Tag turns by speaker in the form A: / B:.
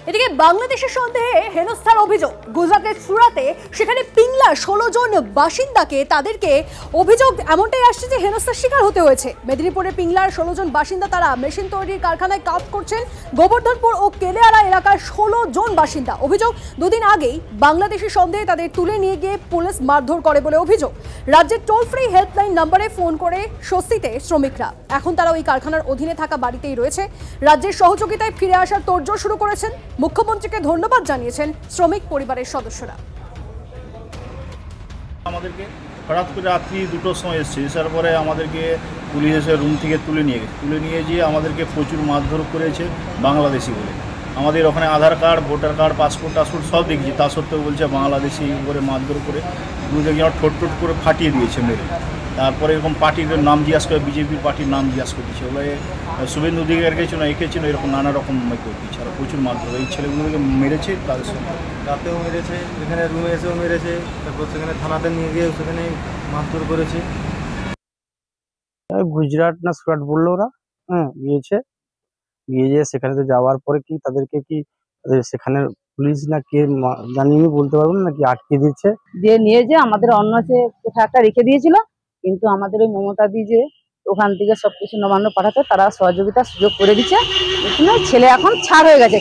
A: এদিকে বাংলাদেশের সন্দেহে হেনস্থার অভিযোগ গুজরাটের সুরাতে, সেখানে পিংলা 16 জন বাসিন্দাকে তাদেরকে অভিযোগ এমনটাই আসছে যে হেনস্থার শিকার হতে হয়েছে। মেদিনীপুরের পিংলার 16 জন বাসিন্দা, তারা মেশিন তৈরির কারখানায় কাজ করছেন। গোবর্ধনপুর ও কেলেয়ালা এলাকার 16 জন বাসিন্দা। অভিযোগ, দুদিন আগেই বাংলাদেশের সন্দেহে তাদের তুলে নিয়ে গিয়ে পুলিশ মারধর করে বলে অভিযোগ। রাজ্যের টোল ফ্রি হেল্পলাইন নম্বরে ফোন করে স্বস্তিতে শ্রমিকরা। এখন তারা ওই কারখানার অধীনে থাকা বাড়িতেই রয়েছে। রাজ্যের সহযোগিতায় ফিরে আসার তোড়জোড় শুরু করেছেন। মুখ্যমন্ত্রীকে ধন্যবাদ জানিয়েছেন শ্রমিক পরিবারের সদস্যরা।
B: আমাদেরকে হঠাৎ করে রাত্রি 2টোর সময় এসেছে, এসার পরে আমাদেরকে পুলিশ এসে রুম থেকে তুলে নিয়ে গিয়ে আমাদেরকে প্রচুর মারধর করেছে বাংলাদেশি বলে। আমাদের ওখানে আধার কার্ড, ভোটার কার্ড, পাসপোর্ট সব দেখছি, তা সত্ত্বেও বলছে বাংলাদেশি করে মারধর করে দুজন ঠোঁট করে ফাটিয়ে দিয়েছে মেরে। তারপরে এরকম পার্টির নাম জিজ্ঞাসা করে, বিজেপির পার্টির নাম জিজ্ঞাসা করে দিচ্ছে, ওগুলো শুভেন্দু অধিকারীকে ছিল, একে ছিল, এরকম নানা রকম করে দিচ্ছে। আর প্রচুর মারধর, এই ছেলেগুলোকে মেরেছে, তাদের সঙ্গে
C: রাতেও মেরেছে, এখানে রুমে এসেও মেরেছে, তারপর সেখানে থানাতে নিয়ে গিয়ে সেখানে মারধর করেছে।
D: গুজরাট না সুরাট বললো ওরা, গিয়ে সেখানে তো যাওয়ার পরে কি তাদেরকে কি সেখানে পুলিশ না কে জানিয়ে বলতে পারবো না, নাকি আটকে দিচ্ছে
E: দিয়ে নিয়ে যে আমাদের অন্য যে কোথাও একটা রেখে দিয়েছিল, কিন্তু আমাদের ওই মমতা দি যে ওখান থেকে সবকিছু নবান্ন পাঠাতে তারা সহযোগিতার সুযোগ করে দিচ্ছে। ছেলে এখন ছাড় হয়ে গেছে।